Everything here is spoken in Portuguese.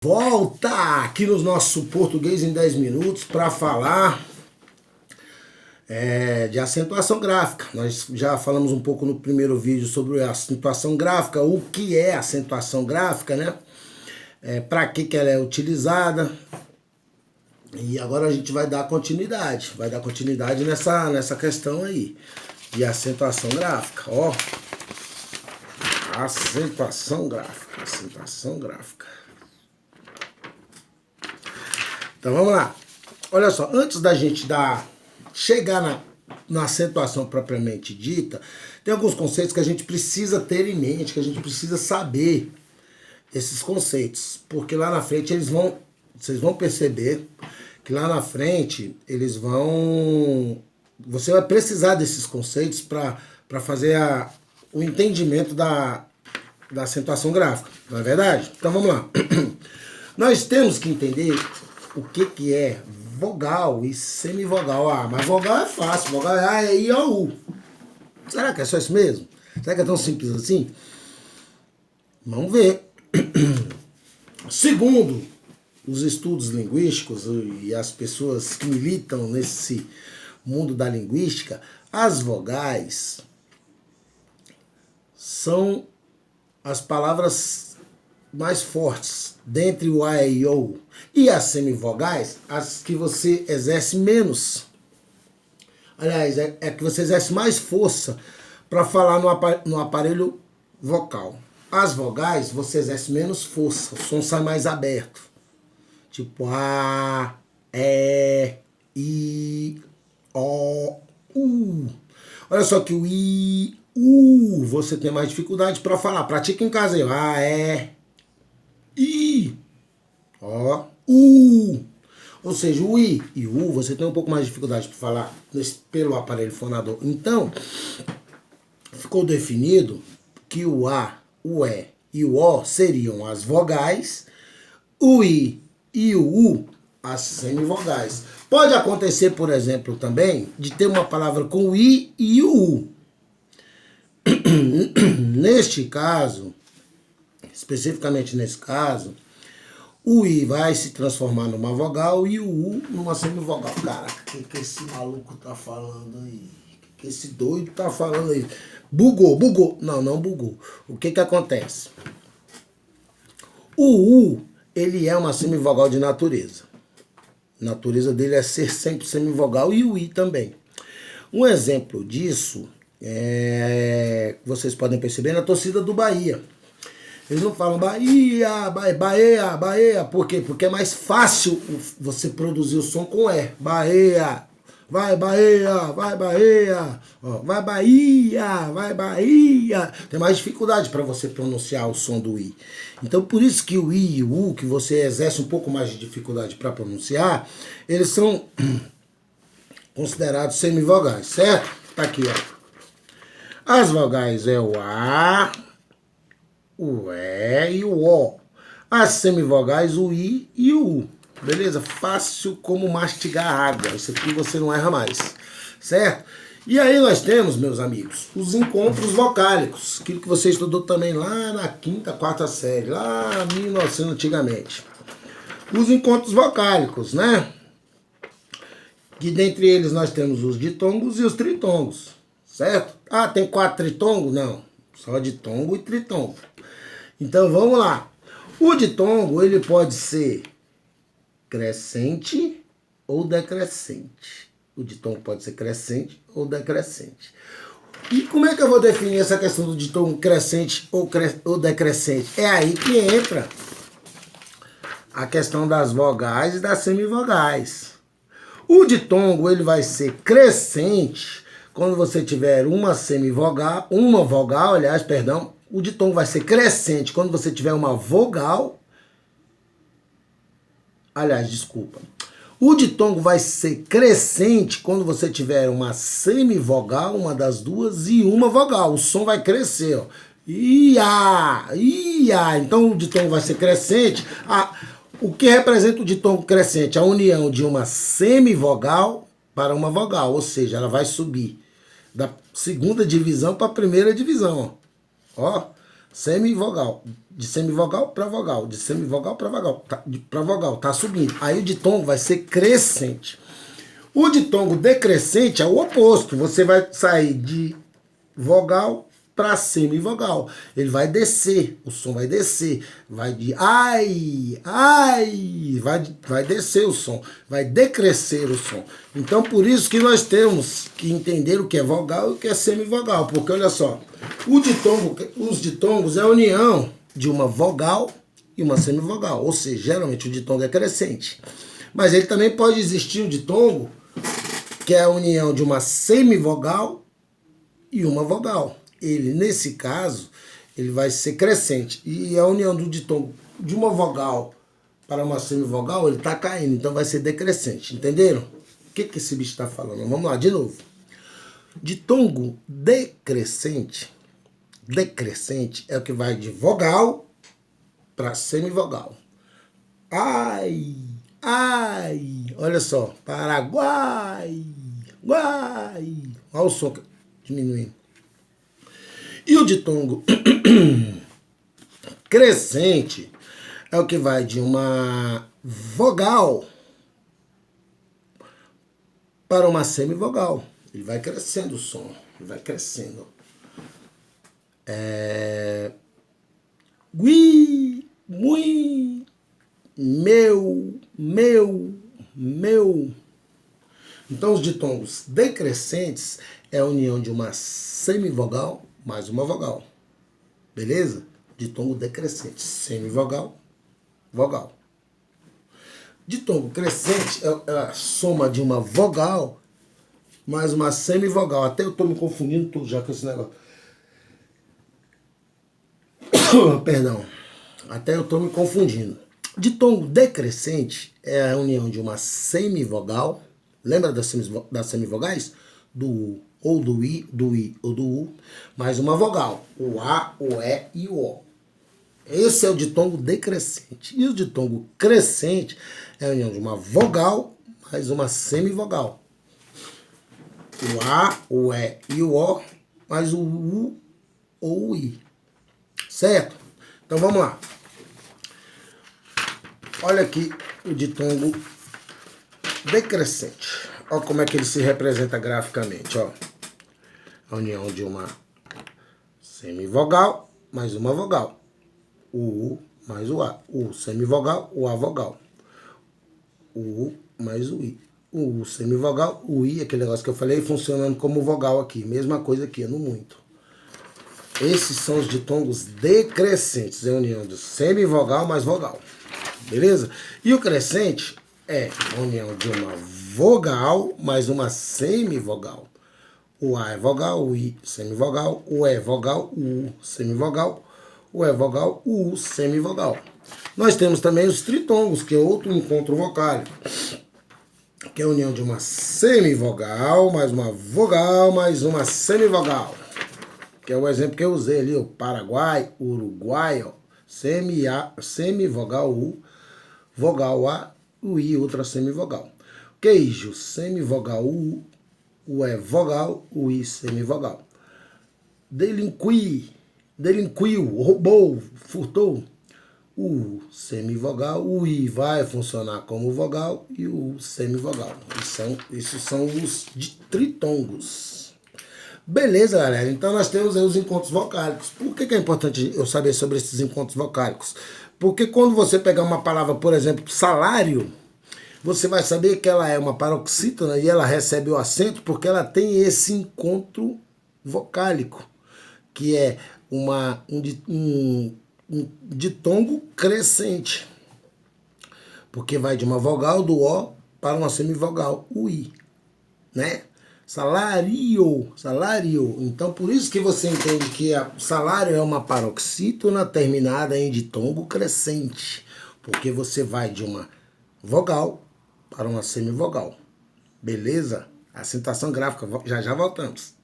Volta aqui no nosso Português em 10 minutos para falar de acentuação gráfica. Nós já falamos um pouco no primeiro vídeo sobre a acentuação gráfica, o que é acentuação gráfica, né? Para que ela é utilizada. E agora a gente vai dar continuidade, nessa questão aí de acentuação gráfica, ó. Acentuação gráfica. Então vamos lá. Olha só, antes da gente chegar na acentuação propriamente dita, tem alguns conceitos que a gente precisa ter em mente, que a gente precisa saber esses conceitos, porque lá na frente vocês vão perceber que lá na frente você vai precisar desses conceitos para fazer o entendimento da acentuação gráfica, não é verdade? Então vamos lá. Nós temos que entender o que é vogal e semivogal. Mas vogal é fácil, vogal é A, E, I, O, U. Será que é só isso mesmo? Será que é tão simples assim? Vamos ver. Segundo os estudos linguísticos e as pessoas que militam nesse mundo da linguística, as vogais são as palavras mais fortes dentre o A, E, I, O, U. E as semivogais, as que você exerce menos. Aliás, é que você exerce mais força para falar no aparelho vocal. As vogais, você exerce menos força, o som sai mais aberto. Tipo A, E, I, O, U. Olha só que o I, U, você tem mais dificuldade para falar. Pratica em casa aí. A, E, I, O, U. Ou seja, o I e o U você tem um pouco mais de dificuldade para falar pelo aparelho fonador. Então, ficou definido que o A, o E e o O seriam as vogais, o I e o U as semivogais. Pode acontecer, por exemplo, também, de ter uma palavra com o I e o U. Neste caso, especificamente nesse caso, o I vai se transformar numa vogal e o U numa semivogal. Caraca, o que esse maluco tá falando aí? O que esse doido tá falando aí? Bugou. Não bugou. O que acontece? O U, ele é uma semivogal de natureza. A natureza dele é ser sempre semivogal e o I também. Um exemplo disso vocês podem perceber na torcida do Bahia. Eles não falam Bahia. Por quê? Porque é mais fácil você produzir o som com E. Bahia. Vai Bahia. Ó, vai Bahia. Tem mais dificuldade para você pronunciar o som do I. Então por isso que o I e o U, que você exerce um pouco mais de dificuldade para pronunciar, eles são considerados semivogais, certo? Tá aqui, ó. As vogais é o A, o E e o O. As semivogais, o I e o U. Beleza? Fácil como mastigar água. Isso aqui você não erra mais. Certo? E aí nós temos, meus amigos, os encontros vocálicos. Aquilo que você estudou também lá na quinta, quarta série. Lá em 1900 antigamente. Os encontros vocálicos, né? Que dentre eles nós temos os ditongos e os tritongos. Certo? Ah, tem 4 tritongos? Não. Só ditongo e tritongo. Então vamos lá. O ditongo ele pode ser crescente ou decrescente. O ditongo pode ser crescente ou decrescente. E como é que eu vou definir essa questão do ditongo crescente ou decrescente? É aí que entra a questão das vogais e das semivogais. O ditongo ele vai ser crescente quando você tiver uma vogal, o ditongo vai ser crescente quando você tiver uma vogal. O ditongo vai ser crescente quando você tiver uma semivogal, uma das duas, e uma vogal. O som vai crescer, ó. Ia. Então o ditongo vai ser crescente. O que representa o ditongo crescente? A união de uma semivogal para uma vogal, ou seja, ela vai subir da segunda divisão para a primeira divisão, ó. Semivogal. De semivogal para vogal. De semivogal para vogal. Para vogal. Tá subindo. Aí o ditongo vai ser crescente. O ditongo decrescente é o oposto. Você vai sair de vogal para semivogal. Ele vai descer. O som vai descer. Vai de ai, ai. Vai descer o som. Vai decrescer o som. Então, por isso que nós temos que entender o que é vogal e o que é semivogal. Porque, olha só, os ditongos é a união de uma vogal e uma semivogal. Ou seja, geralmente o ditongo é crescente. Mas ele também pode existir o ditongo, que é a união de uma semivogal e uma vogal. Ele, nesse caso, ele vai ser crescente. E a união do ditongo de uma vogal para uma semivogal, ele está caindo, então vai ser decrescente. Entenderam? O que esse bicho está falando? Vamos lá, de novo. Ditongo decrescente é o que vai de vogal para semivogal. Ai, ai, olha só, Paraguai, guai. Olha o som diminuindo. E o ditongo crescente é o que vai de uma vogal para uma semivogal. Ele vai crescendo o som, ele vai crescendo. Gui, mui, meu. Então os ditongos decrescentes é a união de uma semivogal mais uma vogal. Beleza? Ditongo decrescente, semivogal, vogal. Ditongo crescente é a soma de uma vogal mais uma semivogal. Até eu tô me confundindo tudo já com esse negócio. Perdão. Até eu tô me confundindo. Ditongo decrescente é a união de uma semivogal. Lembra das semivogais? Do U, ou do I, ou do U, mais uma vogal. O A, o E e o O. Esse é o ditongo decrescente. E o ditongo crescente é a união de uma vogal mais uma semivogal. O A, o E e o O, mais o U ou o I. Certo? Então vamos lá. Olha aqui o ditongo decrescente. Olha como é que ele se representa graficamente. Ó. A união de uma semivogal mais uma vogal. O U mais o A. O semivogal, o A vogal. O U mais o I. O U semivogal, o I, aquele negócio que eu falei, funcionando como vogal aqui. Mesma coisa aqui, no muito. Esses são os ditongos decrescentes. É a união do semivogal mais vogal. Beleza? E o crescente é a união de uma vogal mais uma semivogal. O A é vogal, o I semivogal, o E vogal, o U semivogal, o E vogal, o U semivogal. Nós temos também os tritongos, que é outro encontro vocálico, que é a união de uma semivogal mais uma vogal mais uma semivogal. Que é o exemplo que eu usei ali, o Paraguai, o Uruguai, ó, semivogal U, vogal A, o I, outra semivogal. Queijo, semivogal U, o E vogal, o I semivogal. Delinquiu, roubou, furtou. O semivogal, o I vai funcionar como vogal e o semivogal. Esses são os tritongos. Beleza, galera? Então nós temos aí os encontros vocálicos. Por que é importante eu saber sobre esses encontros vocálicos? Porque quando você pegar uma palavra, por exemplo, salário, você vai saber que ela é uma paroxítona e ela recebe o acento porque ela tem esse encontro vocálico, que é um ditongo crescente, porque vai de uma vogal do O para uma semivogal, o I, né? Salário. Então, por isso que você entende que salário é uma paroxítona terminada em ditongo crescente, porque você vai de uma vogal para uma semivogal. Beleza? Acentuação gráfica, já voltamos.